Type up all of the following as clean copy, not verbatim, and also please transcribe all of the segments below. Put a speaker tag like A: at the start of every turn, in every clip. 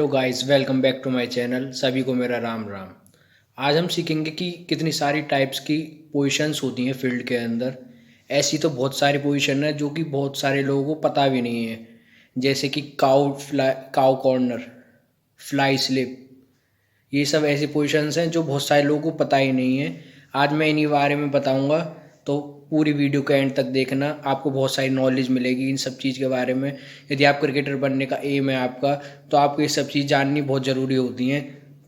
A: Hello guys, welcome back to my channel. सभी को मेरा राम राम। आज हम सीखेंगे कि कितनी सारी टाइप्स की पोजीशंस होती हैं फील्ड के अंदर। ऐसी तो बहुत सारी पोजीशन है जो कि बहुत सारे लोगों को पता भी नहीं है, जैसे कि काउ कॉर्नर, फ्लाई स्लिप। ये सब ऐसी पोजीशंस हैं जो बहुत सारे लोगों को पता ही नहीं है। आज मैं इन्हीं बारे में बताऊंगा, तो पूरी वीडियो के एंड तक देखना, आपको बहुत सारी नॉलेज मिलेगी इन सब चीज़ के बारे में। यदि आप क्रिकेटर बनने का एम है आपका, तो आपको ये सब चीज़ जाननी बहुत ज़रूरी होती हैं।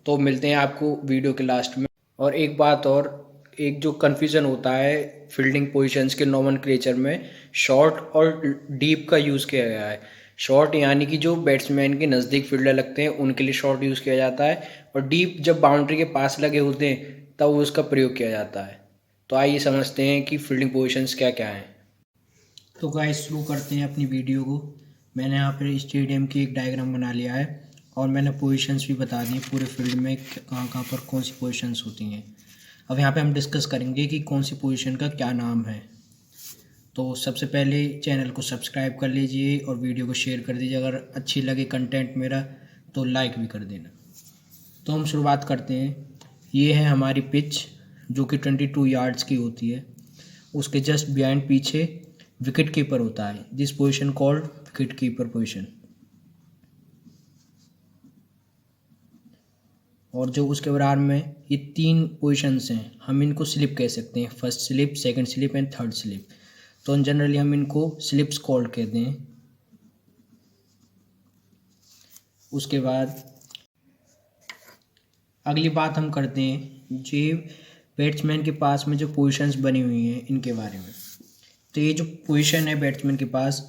A: तो मिलते हैं आपको वीडियो के लास्ट में। और एक बात और, एक जो कन्फ्यूज़न होता है फील्डिंग पोजीशंस के नोमेनक्लेचर में, शॉर्ट और डीप का यूज़ किया गया है। शॉर्ट यानी कि जो बैट्समैन के नज़दीक फील्डर लगते हैं उनके लिए शॉर्ट यूज़ किया जाता है, और डीप जब बाउंड्री के पास लगे होते हैं तब उसका प्रयोग किया जाता है। तो आइए समझते हैं कि फील्डिंग पोजीशंस क्या क्या हैं। तो गाइस शुरू करते हैं अपनी वीडियो को। मैंने यहाँ पर स्टेडियम की एक डायग्राम बना लिया है और मैंने पोजीशंस भी बता दी पूरे फील्ड में कहाँ कहाँ पर कौन सी पोजीशंस होती हैं। अब यहाँ पे हम डिस्कस करेंगे कि कौन सी पोजीशन का क्या नाम है। तो सबसे पहले चैनल को सब्सक्राइब कर लीजिए और वीडियो को शेयर कर दीजिए। अगर अच्छी लगे कंटेंट मेरा तो लाइक भी कर देना। तो हम शुरुआत करते हैं। ये है हमारी पिच जो कि 22 यार्ड्स की होती है। उसके जस्ट बिहाइंड पीछे विकेट कीपर होता है, this position called wicket keeper position. और जो उसके बराबर में ये 3 पोजीशंस हैं, हम इनको स्लिप कह सकते हैं, first slip, second slip and third slip. तो जनरली हम इनको स्लिप्स कॉल्ड कहते हैं। उसके बाद अगली बात हम करते हैं जो बैट्समैन के पास में जो पोजीशंस बनी हुई हैं इनके बारे में। तो ये जो पोजीशन है बैट्समैन के पास,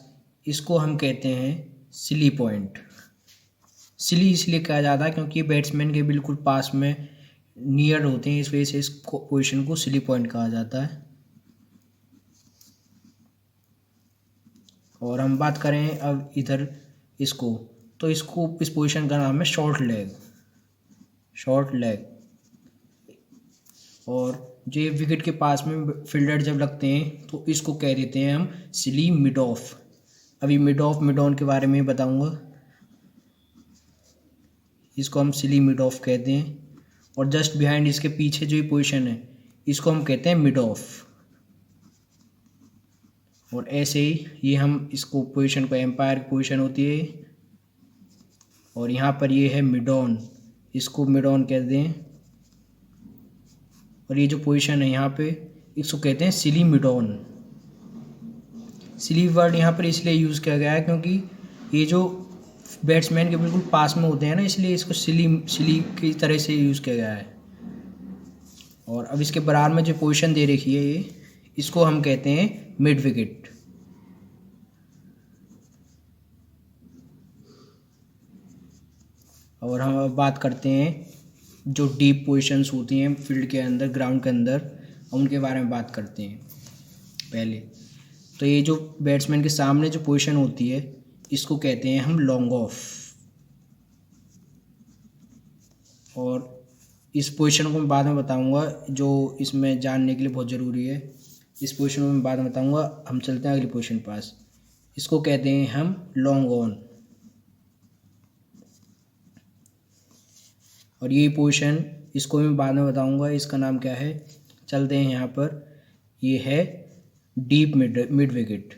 A: इसको हम कहते हैं सिली पॉइंट। सिली इसलिए कहा जाता है क्योंकि ये बैट्समैन के बिल्कुल पास में नियर होते हैं, इस वजह से इस पोजीशन को सिली पॉइंट कहा जाता है। और हम बात करें अब इधर इसको, तो इसको इस पोजीशन का नाम है शॉर्ट लेग। Short leg. और जो विकेट के पास में फील्डर जब लगते हैं तो इसको कह देते हैं हम सिली मिड ऑफ। अभी मिड ऑफ मिड ऑन के बारे में बताऊंगा। इसको हम सिली मिड ऑफ कहते हैं। और जस्ट बिहाइंड इसके पीछे जो पोजीशन है इसको हम कहते हैं मिड ऑफ। और ऐसे ही ये हम इसको पोजीशन को एम्पायर की पोजीशन होती है। और यहाँ पर ये है मिड ऑन, इसको मिड ऑन कहते हैं। और ये जो पोजीशन है यहाँ पे इसको कहते हैं सिली मिड ऑन। सिली वर्ड यहाँ पर इसलिए यूज़ किया गया है क्योंकि ये जो बैट्समैन के बिल्कुल पास में होते हैं ना, इसलिए इसको सिली की तरह से यूज़ किया गया है। और अब इसके बराबर में जो पोजीशन दे रखी है ये, इसको हम कहते हैं मिड विकेट। और हम अब बात करते हैं जो डीप पोजीशंस होती हैं फील्ड के अंदर, ग्राउंड के अंदर, उनके बारे में बात करते हैं पहले। तो ये जो बैट्समैन के सामने जो पोजीशन होती है इसको कहते हैं हम लॉन्ग ऑफ। और इस पोजीशन को मैं बाद में बताऊंगा, जो इसमें जानने के लिए बहुत ज़रूरी है। इस पोजीशन को मैं बाद में बताऊंगा। हम चलते हैं अगली पोजीशन पास। इसको कहते हैं हम लॉन्ग ऑन। और ये पोजीशन इसको मैं बाद में बताऊंगा इसका नाम क्या है। चलते हैं यहाँ पर, ये है डीप मिड विकेट।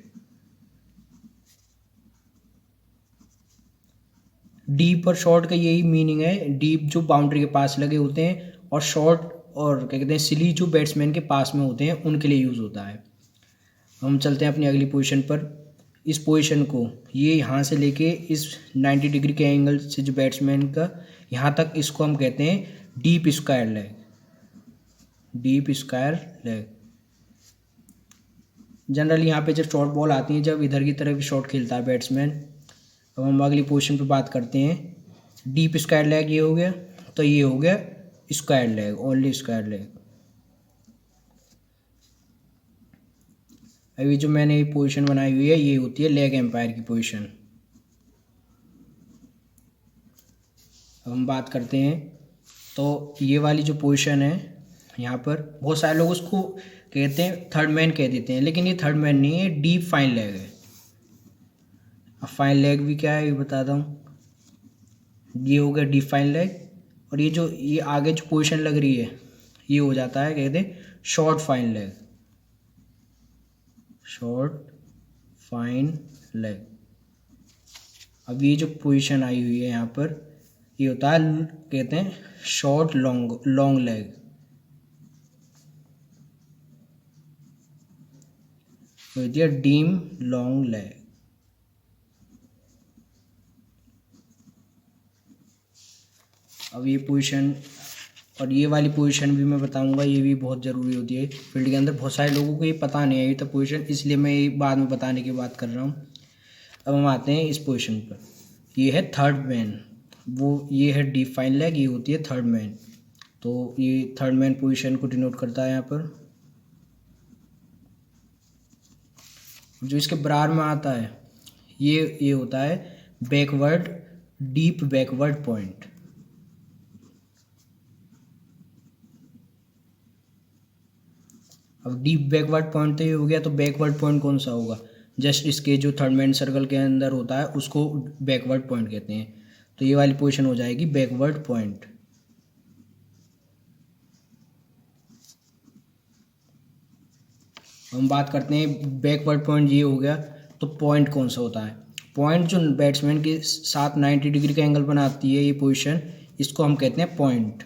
A: डीप और शॉर्ट का यही मीनिंग है। डीप जो बाउंड्री के पास लगे होते हैं, और शॉर्ट और क्या कहते हैं सिली जो बैट्समैन के पास में होते हैं उनके लिए यूज़ होता है। हम चलते हैं अपनी अगली पोजीशन पर। इस पोजीशन को ये यहाँ से लेके इस 90 डिग्री के एंगल से जो बैट्समैन का यहाँ तक, इसको हम कहते हैं deep square leg. Deep square leg. Generally यहाँ पे जब शॉर्ट बॉल आती है, जब इधर की तरफ शॉट खेलता है बैट्समैन। अब हम अगली पोजीशन पे बात करते हैं। डीप स्क्वायर लेग ये हो गया, तो ये हो गया square leg, only square leg. अभी जो मैंने ये पोजीशन बनाई हुई है ये होती है लेग एम्पायर की पोजीशन। अब हम बात करते हैं, तो ये वाली जो पोजीशन है यहाँ पर, बहुत सारे लोग उसको कहते हैं थर्ड मैन कह देते हैं, लेकिन ये थर्ड मैन नहीं है, डीप फाइन लेग है। अब फाइन लेग भी क्या है ये बताता हूँ। ये हो गया डिफाइन लेग। और ये आगे जो पोजीशन लग रही है ये हो जाता है, कहते हैं short fine leg, short fine leg. अब ये जो पोजीशन आई हुई है यहाँ पर ये होता है, कहते हैं शॉर्ट लॉन्ग लेग। तो दिया डीम लॉन्ग लेग। अब ये पोजीशन और ये वाली पोजीशन भी मैं बताऊंगा, ये भी बहुत ज़रूरी होती है फील्ड के अंदर। बहुत सारे लोगों को ये पता नहीं है ये तो पोजीशन, इसलिए मैं ये बाद में बताने की बात कर रहा हूँ। अब हम आते हैं इस पोजीशन पर। ये है थर्ड मैन, ये है डिफाइन लेग, ये होती है थर्ड मैन। तो ये थर्ड मैन पोजीशन को डिनोट करता है यहाँ पर। जो इसके बराबर में आता है ये होता है बैकवर्ड, डीप बैकवर्ड पॉइंट। अब डीप बैकवर्ड पॉइंट तो ये हो गया, तो बैकवर्ड पॉइंट कौन सा होगा? जस्ट इसके जो थर्ड मैन सर्कल के अंदर होता है उसको बैकवर्ड पॉइंट कहते हैं। तो ये वाली पोजीशन हो जाएगी बैकवर्ड पॉइंट। हम बात करते हैं बैकवर्ड पॉइंट, ये हो गया। तो पॉइंट कौन सा होता है? पॉइंट जो बैट्समैन के साथ 90 डिग्री का एंगल बनाती है ये पोजीशन, इसको हम कहते हैं पॉइंट।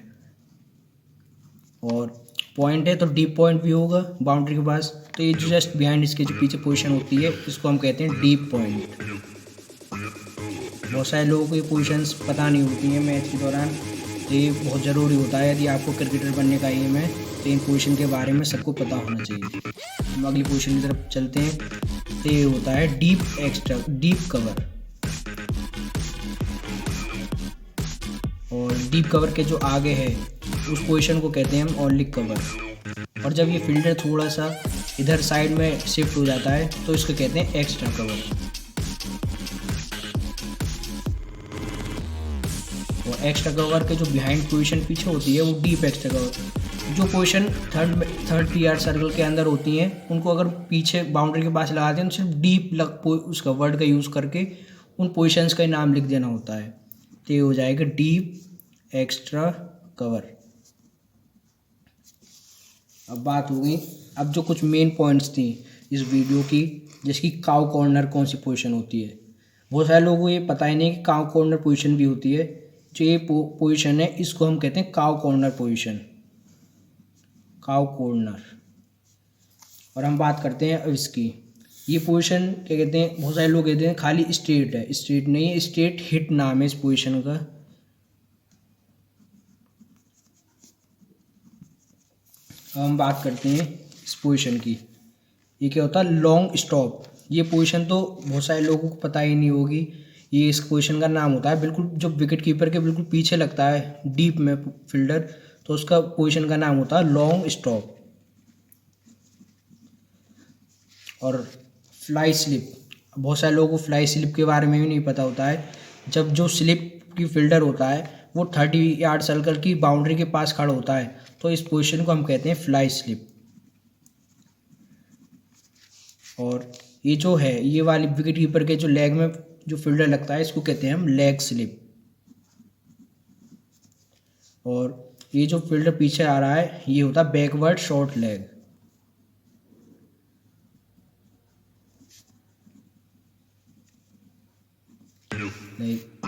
A: और पॉइंट है तो डीप पॉइंट भी होगा बाउंड्री के पास। तो ये जो जस्ट बिहाइंड इसके जो पीछे पोजीशन होती है इसको हम कहते हैं डीप पॉइंट। बहुत सारे लोगों को ये पोजीशंस पता नहीं होती हैं मैच के दौरान, तो ये बहुत ज़रूरी होता है। यदि आपको क्रिकेटर बनने का एम है तो इन पोजीशन के बारे में सबको पता होना चाहिए। हम अगली पोजीशन की तरफ चलते हैं। तो ये होता है डीप कवर। और डीप कवर के जो आगे है उस पोजीशन को कहते हैं हम ऑलिक कवर। और जब ये फील्डर थोड़ा सा इधर साइड में शिफ्ट हो जाता है तो इसको कहते हैं एक्स्ट्रा कवर। और एक्स्ट्रा कवर के जो बिहाइंड पोजीशन पीछे होती है वो डीप एक्स्ट्रा कवर। जो पोजीशन थर्ड पीआर सर्कल के अंदर होती हैं उनको अगर पीछे बाउंड्री के पास लगा दें तो सिर्फ डीप उसका वर्ड का यूज़ करके उन पोजीशंस का नाम लिख देना होता है। तो ये हो जाएगा डीप एक्स्ट्रा कवर। अब बात हो गई, अब जो कुछ मेन पॉइंट्स थी इस वीडियो की, जैसे कि काउ कॉर्नर कौन सी पोजीशन होती है। बहुत सारे लोगों को ये पता ही नहीं कि काउ कॉर्नर पोजीशन भी होती है। जो ये पोजीशन है इसको हम कहते हैं cow corner position, cow corner. और हम बात करते हैं अब इसकी, ये पोजीशन क्या कहते हैं? बहुत सारे लोग कहते हैं खाली स्ट्रेट है, स्ट्रेट नहीं है, स्ट्रेट हिट नाम है इस पोजीशन का। अब हम बात करते हैं इस पोजीशन की, ये क्या होता है? Long stop. ये पोजीशन तो बहुत सारे लोगों को पता ही नहीं होगी। ये इस पोजीशन का नाम होता है बिल्कुल जो विकेट कीपर के बिल्कुल पीछे लगता है डीप में फील्डर, तो उसका पोजीशन का नाम होता है लॉन्ग स्टॉप। और फ्लाई स्लिप, बहुत सारे लोगों को फ्लाई स्लिप के बारे में भी नहीं पता होता है। जब जो स्लिप की फील्डर होता है वो 30 यार्ड सर्कल की बाउंड्री के पास खड़ा होता है तो इस पोजीशन को हम कहते हैं फ्लाई स्लिप। और ये जो है ये वाली विकेट कीपर के जो लेग में जो फील्डर लगता है इसको कहते हैं हम लेग स्लिप। और ये जो फील्डर पीछे आ रहा है ये होता है बैकवर्ड शॉर्ट लेग।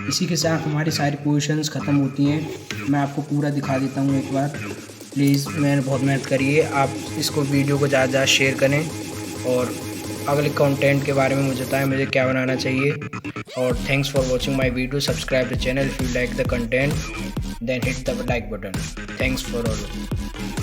A: इसी के साथ हमारी सारी पोजीशंस ख़त्म होती हैं। मैं आपको पूरा दिखा देता हूँ एक बार। प्लीज़ मैंने बहुत मेहनत करी है, आप इसको वीडियो को ज़्यादा ज़्यादा शेयर करें और अगले कंटेंट के बारे में मुझे बताएं मुझे क्या बनाना चाहिए। और thanks for watching my video. Subscribe the channel if you like the content, then hit the like button. Thanks for all.